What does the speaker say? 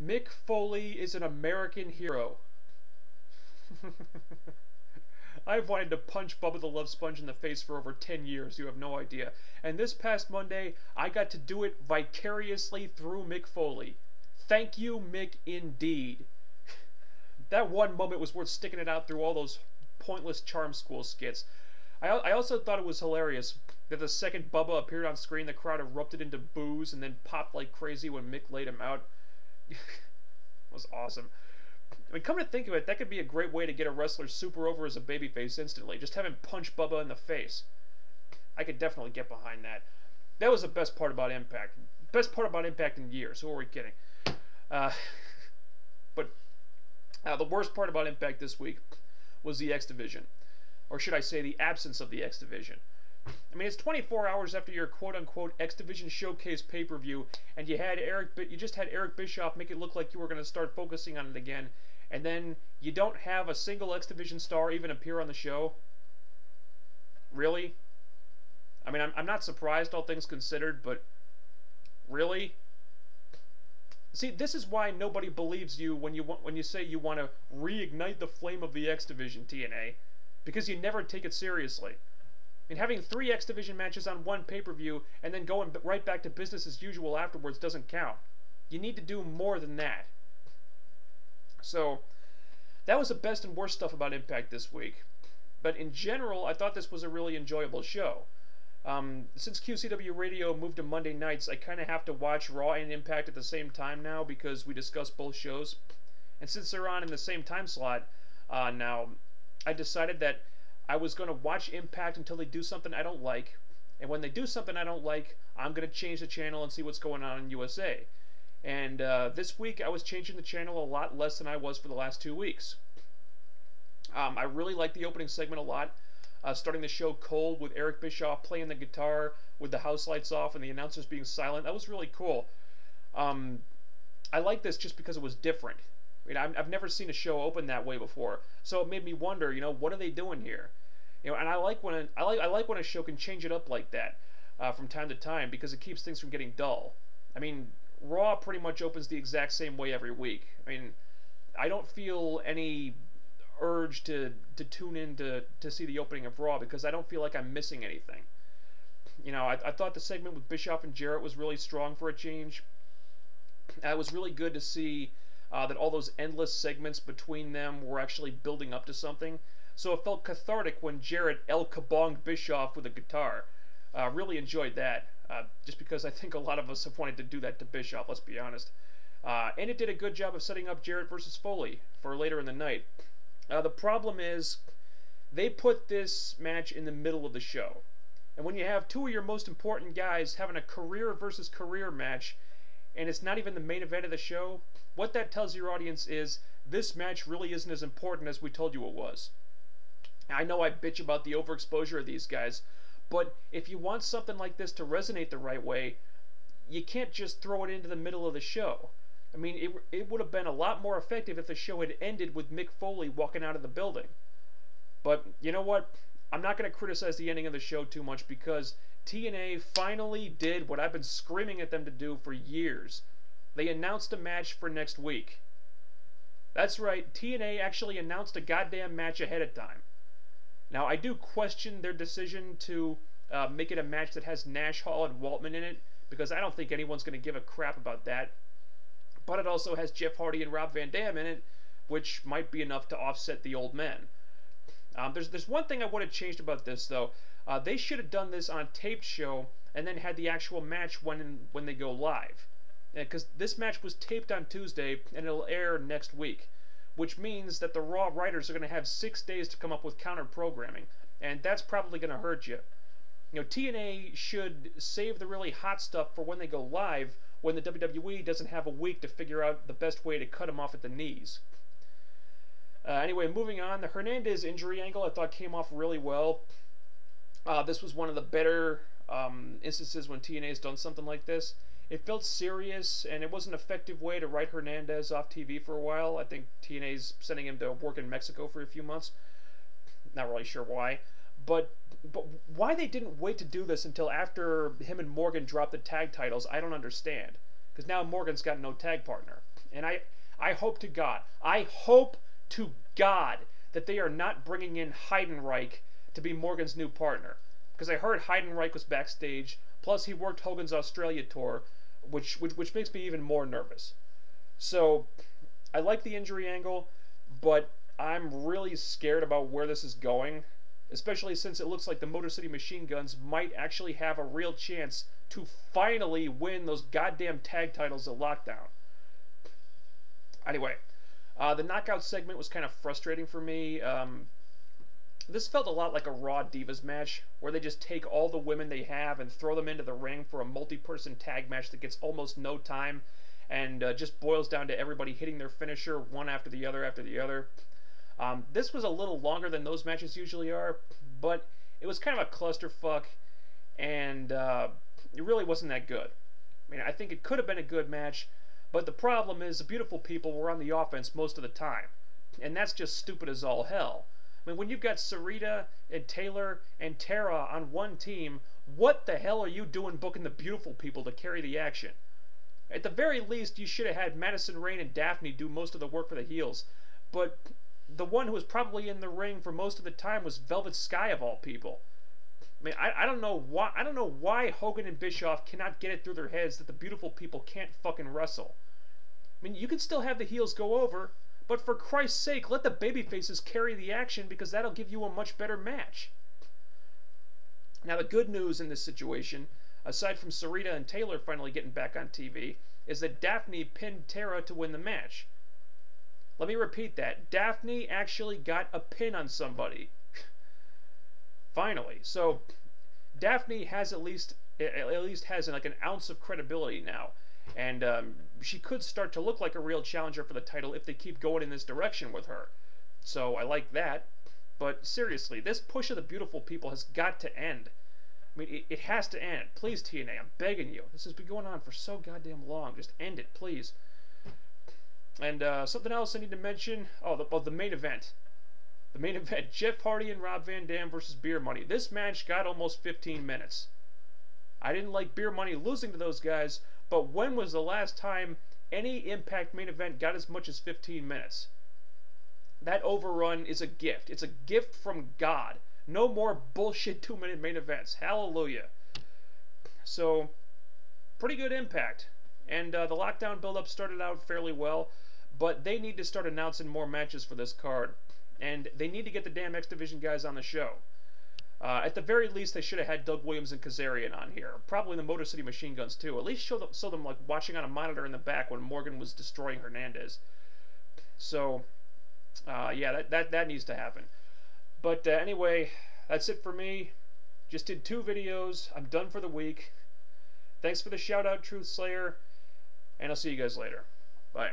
Mick Foley is an American hero. I've wanted to punch Bubba the Love Sponge in the face for over 10 years, you have no idea. And this past Monday, I got to do it vicariously through Mick Foley. Thank you, Mick, indeed. That one moment was worth sticking it out through all those pointless Charm School skits. I also thought it was hilarious that the second Bubba appeared on screen, the crowd erupted into boos and then popped like crazy when Mick laid him out. It was awesome. I mean, come to think of it, that could be a great way to get a wrestler super over as a babyface instantly. Just have him punch Bubba in the face. I could definitely get behind that. That was the best part about iMPACT. Best part about iMPACT in years. Who are we kidding? But the worst part about iMPACT this week was the X Division. Or should I say the absence of the X Division. I mean, it's 24 hours after your quote-unquote X Division Showcase pay-per-view, and you just had Eric Bischoff make it look like you were going to start focusing on it again, and then you don't have a single X Division star even appear on the show? Really? I mean, I'm not surprised, all things considered, but really? See, this is why nobody believes you when you say you want to reignite the flame of the X Division, TNA, because you never take it seriously. I mean, having 3 X Division matches on one pay-per-view and then going right back to business as usual afterwards doesn't count. You need to do more than that. So, that was the best and worst stuff about iMPACT this week. But in general, I thought this was a really enjoyable show. Since QCW Radio moved to Monday nights, I kind of have to watch Raw and iMPACT at the same time now because we discuss both shows. And since they're on in the same time slot now, I decided that I was going to watch iMPACT until they do something I don't like, and when they do something I don't like, I'm going to change the channel and see what's going on in USA. And this week I was changing the channel a lot less than I was for the last 2 weeks. I really liked the opening segment a lot, starting the show cold with Eric Bischoff playing the guitar with the house lights off and the announcers being silent. That was really cool. I like this just because it was different. I mean, I've never seen a show open that way before, so it made me wonder, what are they doing here? And I like when a show can change it up like that from time to time because it keeps things from getting dull. I mean, Raw pretty much opens the exact same way every week. I mean, I don't feel any urge to tune in to see the opening of Raw because I don't feel like I'm missing anything. I thought the segment with Bischoff and Jarrett was really strong for a change. It was really good to see that all those endless segments between them were actually building up to something. So it felt cathartic when Jarrett el-kabonged Bischoff with a guitar. Really enjoyed that, just because I think a lot of us have wanted to do that to Bischoff, let's be honest. And it did a good job of setting up Jarrett versus Foley for later in the night. The problem is, they put this match in the middle of the show. And when you have 2 of your most important guys having a career versus career match, and it's not even the main event of the show, what that tells your audience is this match really isn't as important as we told you it was. I know I bitch about the overexposure of these guys, but if you want something like this to resonate the right way, you can't just throw it into the middle of the show. I mean, it would have been a lot more effective if the show had ended with Mick Foley walking out of the building. But you know what? I'm not going to criticize the ending of the show too much because TNA finally did what I've been screaming at them to do for years. They announced a match for next week. That's right, TNA actually announced a goddamn match ahead of time. Now, I do question their decision to make it a match that has Nash, Hall, and Waltman in it, because I don't think anyone's going to give a crap about that. But it also has Jeff Hardy and Rob Van Dam in it, which might be enough to offset the old men. There's one thing I would have changed about this, though. They should have done this on a taped show and then had the actual match when they go live. Because this match was taped on Tuesday and it'll air next week, which means that the Raw writers are going to have 6 days to come up with counter programming, and that's probably going to hurt you. TNA should save the really hot stuff for when they go live, when the WWE doesn't have a week to figure out the best way to cut them off at the knees. Anyway, moving on, the Hernandez injury angle I thought came off really well. This was one of the better instances when TNA has done something like this. It felt serious, and it was an effective way to write Hernandez off TV for a while. I think TNA's sending him to work in Mexico for a few months. Not really sure why. But why they didn't wait to do this until after him and Morgan dropped the tag titles, I don't understand. Because now Morgan's got no tag partner. And I hope to God that they are not bringing in Heidenreich to be Morgan's new partner. Because I heard Heidenreich was backstage, plus he worked Hogan's Australia tour, which makes me even more nervous. So, I like the injury angle, but I'm really scared about where this is going, especially since it looks like the Motor City Machine Guns might actually have a real chance to finally win those goddamn tag titles at Lockdown. Anyway, the knockout segment was kind of frustrating for me. This felt a lot like a Raw Divas match, where they just take all the women they have and throw them into the ring for a multi-person tag match that gets almost no time, and just boils down to everybody hitting their finisher one after the other after the other. This was a little longer than those matches usually are, but it was kind of a clusterfuck, and it really wasn't that good. I mean, I think it could have been a good match, but the problem is the beautiful people were on the offense most of the time, and that's just stupid as all hell. I mean, when you've got Sarita and Taylor and Tara on one team, what the hell are you doing booking the beautiful people to carry the action? At the very least, you should have had Madison Rayne and Daphne do most of the work for the heels, but the one who was probably in the ring for most of the time was Velvet Sky of all people. I mean, I don't know why Hogan and Bischoff cannot get it through their heads that the beautiful people can't fucking wrestle. I mean, you can still have the heels go over, but for Christ's sake, let the babyfaces carry the action, because that'll give you a much better match. Now, the good news in this situation, aside from Sarita and Taylor finally getting back on TV, is that Daphne pinned Tara to win the match. Let me repeat that. Daphne actually got a pin on somebody. Finally. So, Daphne has at least has like an ounce of credibility now. And she could start to look like a real challenger for the title if they keep going in this direction with her. So I like that. But seriously, this push of the beautiful people has got to end. I mean, it has to end. Please, TNA, I'm begging you. This has been going on for so goddamn long. Just end it, please. And something else I need to mention. Oh, the main event. The main event. Jeff Hardy and Rob Van Dam versus Beer Money. This match got almost 15 minutes. I didn't like Beer Money losing to those guys, but when was the last time any Impact main event got as much as 15 minutes? That overrun is a gift. It's a gift from God. No more bullshit 2-minute main events. Hallelujah. So, pretty good Impact. And the Lockdown build-up started out fairly well, but they need to start announcing more matches for this card. And they need to get the damn X Division guys on the show. At the very least, they should have had Doug Williams and Kazarian on here. Probably the Motor City Machine Guns, too. At least show them like watching on a monitor in the back when Morgan was destroying Hernandez. So, yeah, that needs to happen. But anyway, that's it for me. Just did 2 videos. I'm done for the week. Thanks for the shout-out, Truth Slayer. And I'll see you guys later. Bye.